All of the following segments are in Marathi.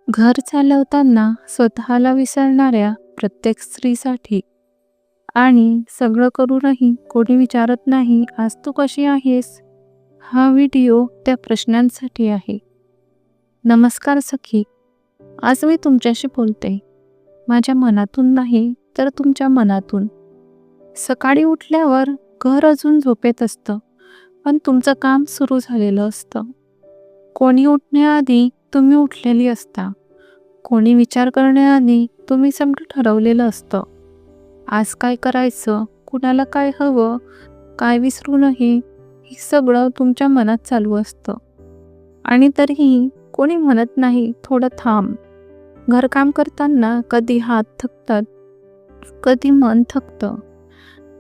घर चालवताना स्वतःला विसरणाऱ्या प्रत्येक स्त्रीसाठी आणि सगळं करूनही कोणी विचारत नाही, आज तू कशी आहेस? हा व्हिडिओ त्या प्रश्नांसाठी आहे. नमस्कार सखी, आज मी तुमच्याशी बोलते. माझ्या मनातून नाही तर तुमच्या मनातून. सकाळी उठल्यावर घर अजून झोपेत असतं, पण तुमचं काम सुरू झालेलं असतं. कोणी उठण्याआधी तुम्ही उठलेली असता. कोणी विचार करण्याआधी तुम्ही सगळं ठरवलेलं असतं. आज काय करायचं, कुणाला काय हवं, काय विसरू नये, हे सगळं तुमच्या मनात चालू असतं. आणि तरीही कोणी म्हणत नाही, थोडं थांब. घरकाम करताना कधी हात थकतात, कधी मन थकतं,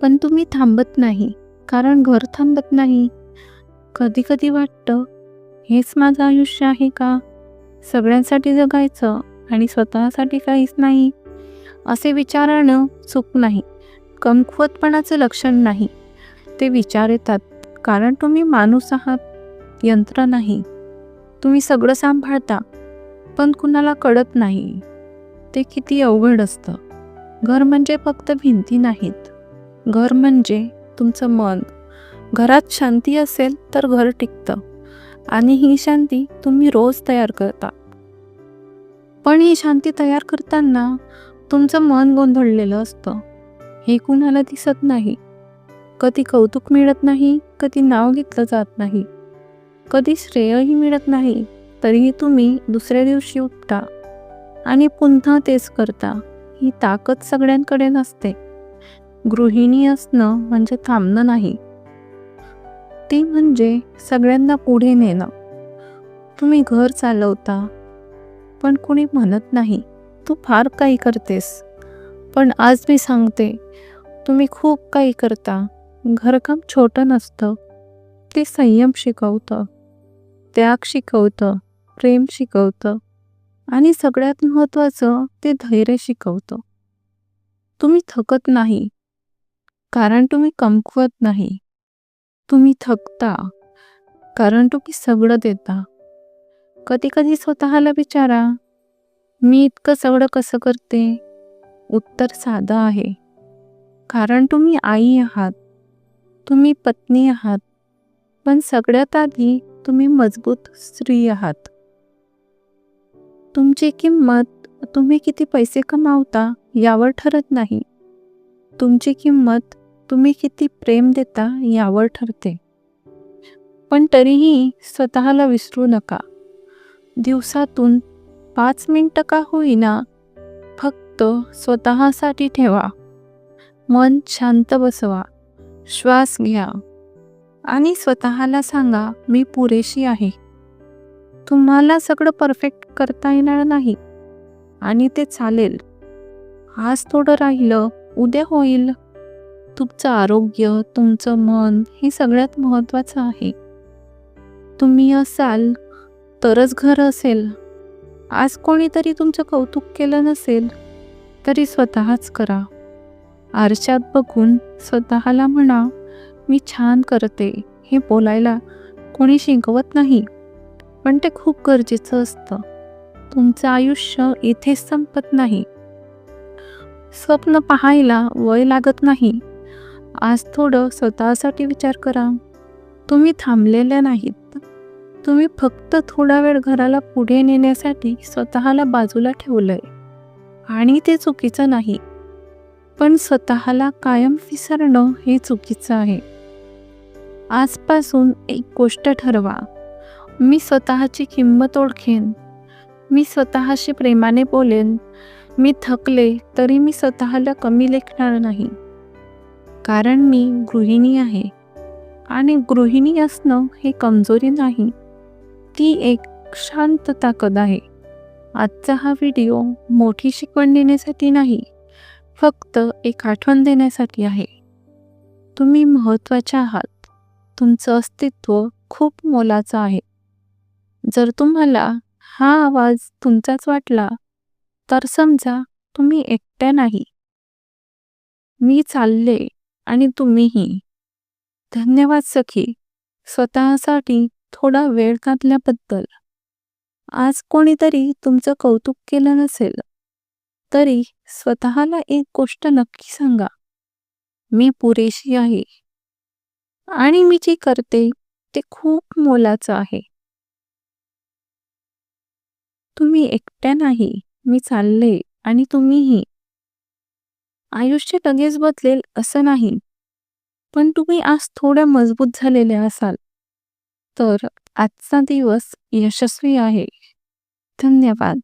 पण तुम्ही थांबत नाही, कारण घर थांबत नाही. कधी कधी वाटतं, हेच माझं आयुष्य आहे का? सगळ्यांसाठी जगायचं आणि स्वतःसाठी काहीच नाही. असे विचारणं चूक नाही, कमकुवतपणाचं लक्षण नाही. ते विचार येतात कारण तुम्ही माणूस आहात, यंत्र नाही. तुम्ही सगळं सांभाळता, पण कुणाला कळत नाही ते किती अवघड असतं. घर म्हणजे फक्त भिंती नाहीत, घर म्हणजे तुमचं मन. घरात शांती असेल तर घर टिकतं, आणि ही शांती तुम्ही रोज तयार करता. पण ही शांती तयार करताना तुमचं मन गोंधळलेलं असतं, हे कुणाला दिसत नाही. कधी कौतुक मिळत नाही, कधी नाव घेतलं जात नाही, कधी श्रेयही मिळत नाही. तरीही तुम्ही दुसऱ्या दिवशी उठता आणि पुन्हा तेच करता. ही ताकद सगळ्यांकडे नसते. गृहिणी असणं म्हणजे थांबणं नाही, ती म्हणजे सगळ्यांना पुढे नेणं. तुम्ही घर चालवता, पण कोणी म्हणत नाही, तू फार काही करतेस. पण आज मी सांगते, तुम्ही खूप काही करता. घरकाम छोटं नसतं, ते संयम शिकवतं, त्याग शिकवतं, प्रेम शिकवतं, आणि सगळ्यात महत्त्वाचं ते धैर्य शिकवतं. तुम्ही थकत नाही, कारण तुम्ही कमकुवत नाही. तुम्ही थकता, कारण तुम्ही सगळं देता. कधी कधी स्वतःला विचारा, मी इतकं सगळं कसं करते? उत्तर साधं आहे, कारण तुम्ही आई आहात, तुम्ही पत्नी आहात, पण सगळ्यात आधी तुम्ही मजबूत स्त्री आहात. तुमची किंमत तुम्ही किती पैसे कमावता यावर ठरत नाही, तुमची किंमत तुम्ही किती प्रेम देता यावर ठरते. पण तरीही स्वतःला विसरू नका. दिवसातून 5 मिनिटं का होईना, फक्त स्वतःसाठी ठेवा. मन शांत बसवा, श्वास घ्या आणि स्वतःला सांगा, मी पुरेशी आहे. तुम्हाला सगळं परफेक्ट करता येणार नाही, आणि ते चालेल. आज थोडं राहिलं, उद्या होईल. तुमचं आरोग्य, तुमचं मन हे सगळ्यात महत्त्वाचं आहे. तुम्ही असाल तरच घर असेल. आज कोणीतरी तुमचं कौतुक केलं नसेल, तरी स्वतःच करा. आरशात बघून स्वतःला म्हणा, मी छान करते. हे बोलायला कोणी शिकवत नाही, पण ते खूप गरजेचं असतं. तुमचं आयुष्य इथेच संपत नाही. स्वप्न पाहायला वय लागत नाही. आज थोडं स्वतःसाठी विचार करा. तुम्ही थांबलेले नाहीत, तुम्ही फक्त थोडा वेळ घराला पुढे नेण्यासाठी स्वतःला बाजूला ठेवलंय. आणि ते चुकीचं नाही, पण स्वतःला कायम विसरणं हे चुकीचं आहे. आजपासून एक गोष्ट ठरवा, मी स्वतःची किंमत ओळखेन, मी स्वतःशी प्रेमाने बोलेन. मी थकले तरी मी स्वतःला कमी लेखणार नाही, कारण मी गृहिणी आहे. आणि गृहिणी असणं हे कमजोरी नाही, ती एक शांत ताकद आहे. आजचा हा व्हिडिओ मोठी शिकवण देण्यासाठी नाही, फक्त एक आठवण देण्यासाठी आहे. तुम्ही महत्त्वाचे आहात. तुमचं अस्तित्व खूप मोलाचं आहे. जर तुम्हाला हा आवाज तुमचाच वाटला, तर समजा तुम्ही एकट्या नाही. मी चालले आणि तुम्हीही. धन्यवाद सखी, स्वतःसाठी थोडा वेळ काढल्याबद्दल. आज कोणीतरी तुमचं कौतुक केलं नसेल, तरी स्वतःला एक गोष्ट नक्की सांगा, मी पुरेशी आहे आणि मी जे करते ते खूप मोलाचं आहे. तुम्ही एकट्या नाही, मी चालले आणि तुम्हीही. आयुष्य लगेच बदलेल असं नाही, पण तुम्ही आज थोड्या मजबूत झालेल्या असाल, तर आजचा दिवस यशस्वी आहे. धन्यवाद.